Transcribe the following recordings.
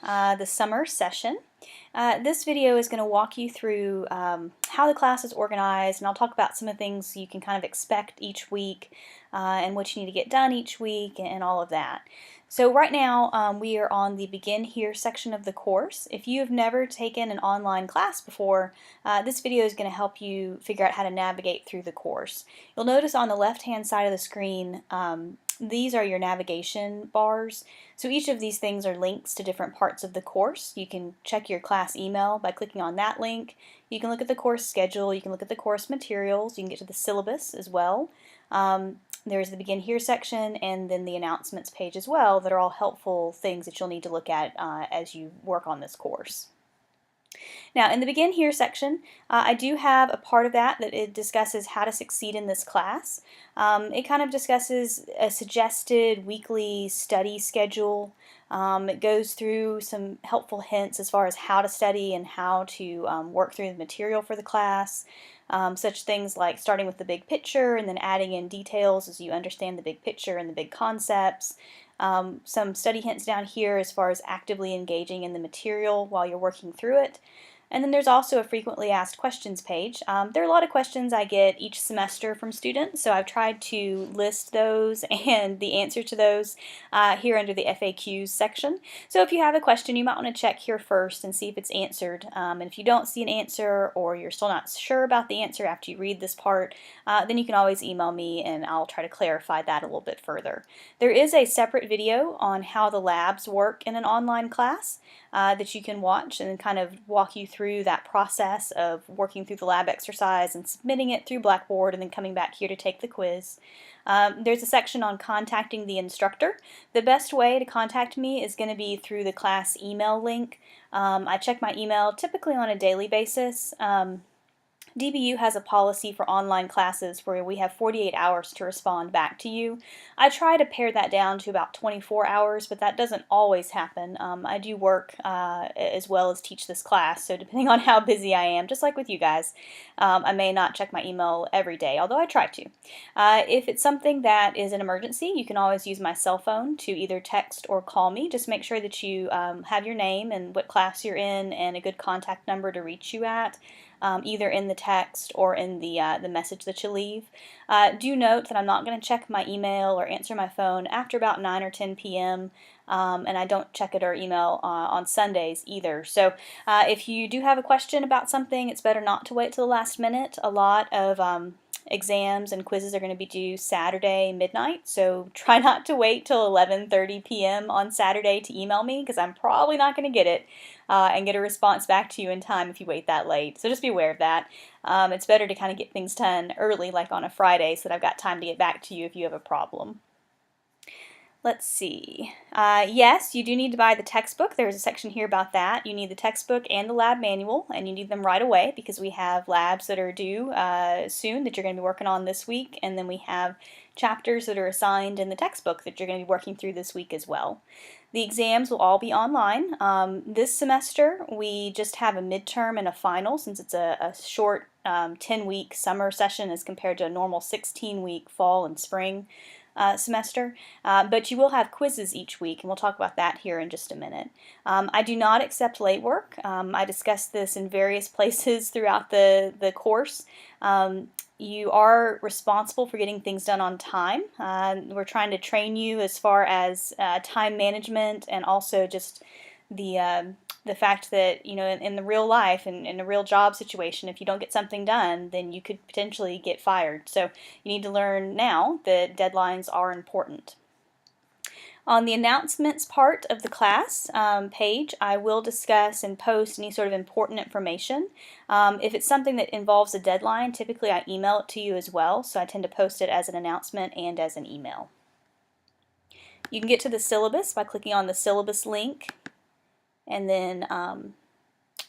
the summer session. This video is going to walk you through how the class is organized, and I'll talk about some of the things you can kind of expect each week and what you need to get done each week and all of that. So right now we are on the Begin Here section of the course. If you have never taken an online class before, this video is going to help you figure out how to navigate through the course. You'll notice on the left-hand side of the screen these are your navigation bars. So each of these things are links to different parts of the course. You can check your class email by clicking on that link. You can look at the course schedule, you can look at the course materials, you can get to the syllabus as well. There's the Begin Here section and then the announcements page as well that are all helpful things that you'll need to look at as you work on this course. Now, in the Begin Here section, I do have a part of that it discusses how to succeed in this class. It kind of discusses a suggested weekly study schedule. It goes through some helpful hints as far as how to study and how to work through the material for the class. Such things like starting with the big picture and then adding in details as you understand the big picture and the big concepts. Some study hints down here as far as actively engaging in the material while you're working through it. And then there's also a frequently asked questions page. There are a lot of questions I get each semester from students, so I've tried to list those and the answer to those here under the FAQs section. So if you have a question, you might want to check here first and see if it's answered. And if you don't see an answer or you're still not sure about the answer after you read this part, then you can always email me and I'll try to clarify that a little bit further. There is a separate video on how the labs work in an online class that you can watch and kind of walk you through that process of working through the lab exercise and submitting it through Blackboard and then coming back here to take the quiz. There's a section on contacting the instructor. The best way to contact me is going to be through the class email link. I check my email typically on a daily basis. DBU has a policy for online classes where we have 48 hours to respond back to you. I try to pare that down to about 24 hours, but that doesn't always happen. I do work as well as teach this class, so depending on how busy I am, just like with you guys, I may not check my email every day, although I try to. If it's something that is an emergency, you can always use my cell phone to either text or call me. Just make sure that you have your name and what class you're in and a good contact number to reach you at. Either in the text or in the message that you leave. Do note that I'm not going to check my email or answer my phone after about 9 or 10 p.m. And I don't check it or email on Sundays either. So if you do have a question about something, it's better not to wait till the last minute. A lot of exams and quizzes are going to be due Saturday midnight, so try not to wait till 11:30 p.m. on Saturday to email me because I'm probably not going to get it and get a response back to you in time if you wait that late. So just be aware of that. It's better to kind of get things done early, like on a Friday, so that I've got time to get back to you if you have a problem. Let's see. Yes, you do need to buy the textbook. There's a section here about that. You need the textbook and the lab manual, and you need them right away because we have labs that are due soon that you're going to be working on this week, and then we have chapters that are assigned in the textbook that you're going to be working through this week as well. The exams will all be online. This semester we just have a midterm and a final since it's a short 10-week summer session as compared to a normal 16-week fall and spring semester, but you will have quizzes each week, and we'll talk about that here in just a minute. I do not accept late work. I discussed this in various places throughout the course. You are responsible for getting things done on time. We're trying to train you as far as time management and also just the fact that, you know, in the real life and in a real job situation, if you don't get something done, then you could potentially get fired. So you need to learn now that deadlines are important. On the announcements part of the class page, I will discuss and post any sort of important information. If it's something that involves a deadline, typically I email it to you as well, so I tend to post it as an announcement and as an email. You can get to the syllabus by clicking on the syllabus link, and then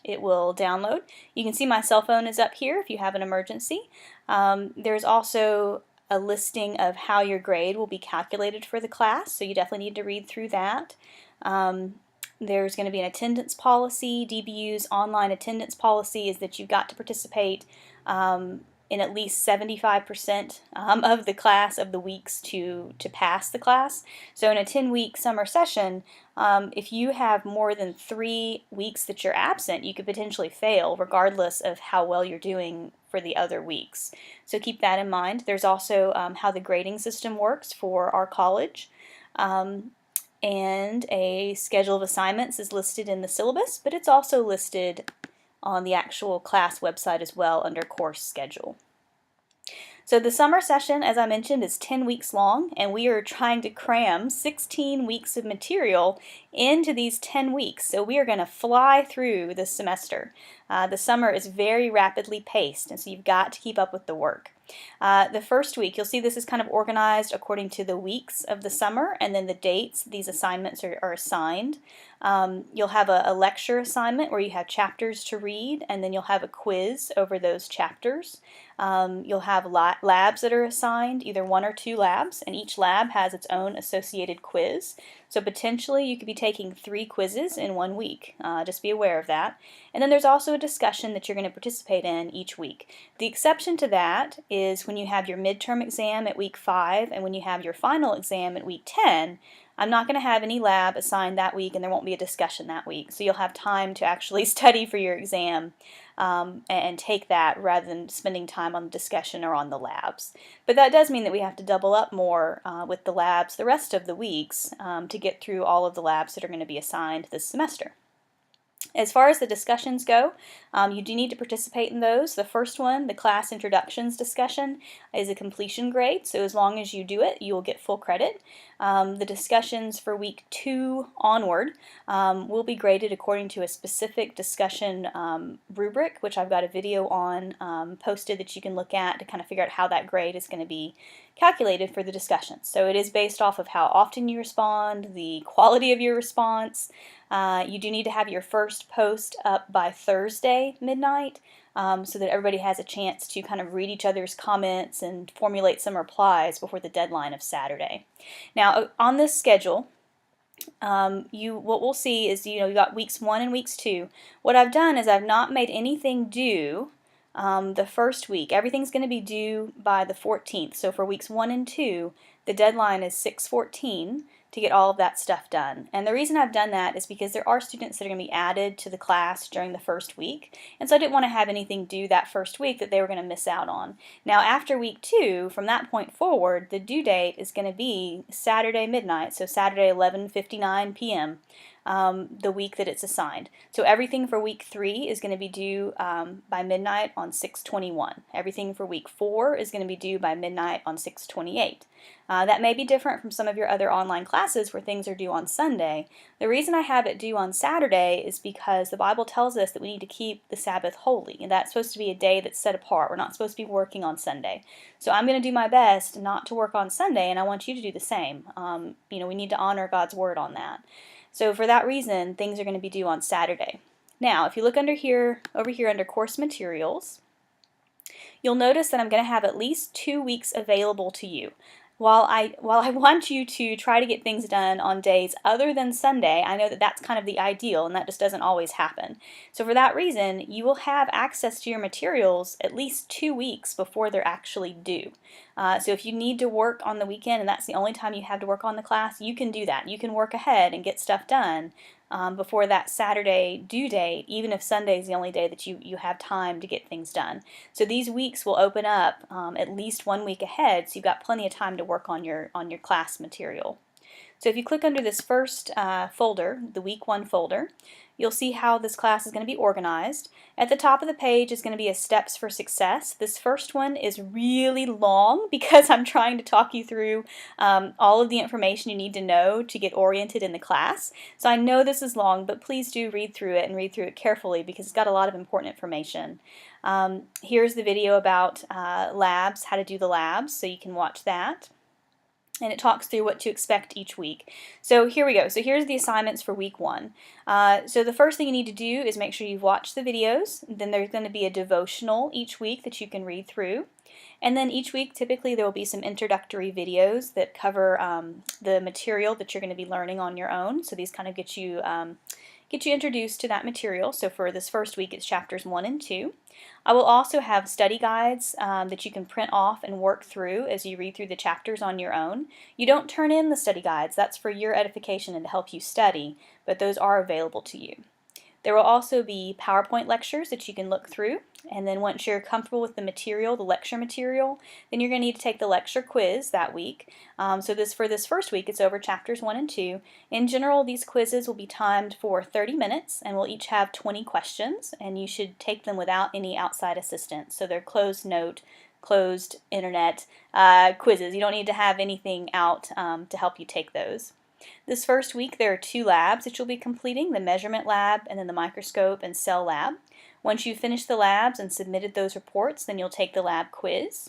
it will download. You can see my cell phone is up here if you have an emergency. There's also a listing of how your grade will be calculated for the class, so you definitely need to read through that. There's going to be an attendance policy. DBU's online attendance policy is that you've got to participate in at least 75% of the class of the weeks to pass the class. So in a 10-week summer session, if you have more than 3 weeks that you're absent, you could potentially fail regardless of how well you're doing for the other weeks. So keep that in mind. There's also how the grading system works for our college. And a schedule of assignments is listed in the syllabus, but it's also listed on the actual class website as well under course schedule. So the summer session, as I mentioned, is 10 weeks long, and we are trying to cram 16 weeks of material into these 10 weeks. So we are going to fly through this semester. The summer is very rapidly paced, and so you've got to keep up with the work. The first week, you'll see this is kind of organized according to the weeks of the summer and then the dates these assignments are assigned. You'll have a lecture assignment where you have chapters to read, and then you'll have a quiz over those chapters. You'll have labs that are assigned, either 1 or 2 labs, and each lab has its own associated quiz. So potentially you could be taking 3 quizzes in 1 week. Just be aware of that. And then there's also a discussion that you're going to participate in each week. The exception to that is when you have your midterm exam at week 5 and when you have your final exam at week 10. I'm not going to have any lab assigned that week, and there won't be a discussion that week. So you'll have time to actually study for your exam and take that rather than spending time on the discussion or on the labs. But that does mean that we have to double up more with the labs the rest of the weeks to get through all of the labs that are going to be assigned this semester. As far as the discussions go, you do need to participate in those. The first one, the class introductions discussion, is a completion grade, so as long as you do it, you will get full credit. The discussions for week 2 onward will be graded according to a specific discussion rubric, which I've got a video on posted that you can look at to kind of figure out how that grade is going to be calculated for the discussions. So it is based off of how often you respond, the quality of your response. You do need to have your first post up by Thursday midnight so that everybody has a chance to kind of read each other's comments and formulate some replies before the deadline of Saturday. Now, on this schedule, what we'll see is, you got weeks 1 and weeks 2. What I've done is I've not made anything due the first week. Everything's going to be due by the 14th. So for weeks 1 and 2, the deadline is 6/14 to get all of that stuff done. And the reason I've done that is because there are students that are going to be added to the class during the first week, and so I didn't want to have anything due that first week that they were going to miss out on. Now after week 2, from that point forward, the due date is going to be Saturday midnight, so Saturday 11:59 p.m. The week that it's assigned. So everything for week 3 is going to be due by midnight on 6/21. Everything for week 4 is going to be due by midnight on 6/28. That may be different from some of your other online classes where things are due on Sunday. The reason I have it due on Saturday is because the Bible tells us that we need to keep the Sabbath holy, and that's supposed to be a day that's set apart. We're not supposed to be working on Sunday. So I'm going to do my best not to work on Sunday, and I want you to do the same. We need to honor God's word on that. So for that reason, things are going to be due on Saturday. Now, if you look over here under course materials, you'll notice that I'm going to have at least 2 weeks available to you. While I want you to try to get things done on days other than Sunday, I know that that's kind of the ideal, and that just doesn't always happen. So for that reason, you will have access to your materials at least 2 weeks before they're actually due. So if you need to work on the weekend and that's the only time you have to work on the class, you can do that. You can work ahead and get stuff done before that Saturday due date, even if Sunday is the only day that you have time to get things done. So these weeks will open up at least 1 week ahead, so you've got plenty of time to work on your class material. So if you click under this first folder, the week 1 folder, you'll see how this class is going to be organized. At the top of the page is going to be a steps for success. This first one is really long because I'm trying to talk you through all of the information you need to know to get oriented in the class. So I know this is long, but please do read through it and read through it carefully because it's got a lot of important information. Here's the video about labs, how to do the labs, so you can watch that. And it talks through what to expect each week. So here we go. So here's the assignments for week 1. So the first thing you need to do is make sure you've watched the videos. Then there's going to be a devotional each week that you can read through. And then each week, typically, there will be some introductory videos that cover the material that you're going to be learning on your own. So these kind of get you get you introduced to that material. So for this first week, it's chapters 1 and 2. I will also have study guides that you can print off and work through as you read through the chapters on your own. You don't turn in the study guides, that's for your edification and to help you study, but those are available to you. There will also be PowerPoint lectures that you can look through, and then once you're comfortable with the material, the lecture material, then you're going to need to take the lecture quiz that week. For this first week, it's over chapters 1 and 2. In general, these quizzes will be timed for 30 minutes, and we'll each have 20 questions, and you should take them without any outside assistance. So they're closed note, closed internet quizzes. You don't need to have anything out to help you take those. This first week there are 2 labs that you'll be completing, the measurement lab and then the microscope and cell lab. Once you've finished the labs and submitted those reports, then you'll take the lab quiz.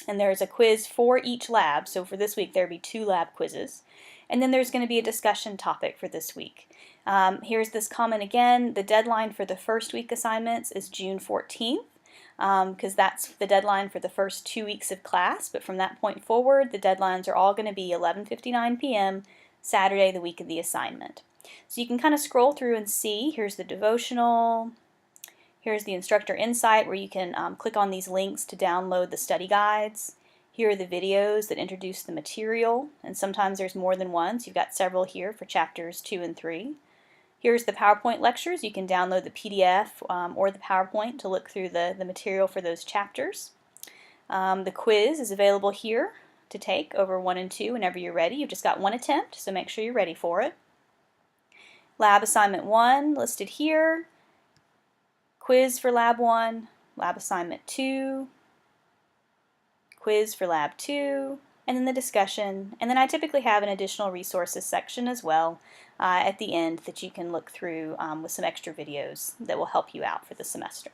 And there's a quiz for each lab, so for this week there'll be 2 lab quizzes. And then there's going to be a discussion topic for this week. Here's this comment again, the deadline for the first week assignments is June 14th. Because that's the deadline for the first 2 weeks of class, but from that point forward the deadlines are all going to be 11:59 p.m. Saturday, the week of the assignment. So you can kind of scroll through and see, here's the devotional, here's the instructor insight where you can click on these links to download the study guides. Here are the videos that introduce the material, and sometimes there's more than one, so you've got several here for chapters 2 and 3. Here's the PowerPoint lectures. You can download the PDF or the PowerPoint to look through the material for those chapters. The quiz is available here to take over 1 and 2 whenever you're ready. You've just got 1 attempt, so make sure you're ready for it. Lab assignment 1 listed here. Quiz for lab 1, lab assignment 2, quiz for lab 2, and then the discussion. And then I typically have an additional resources section as well at the end that you can look through with some extra videos that will help you out for the semester.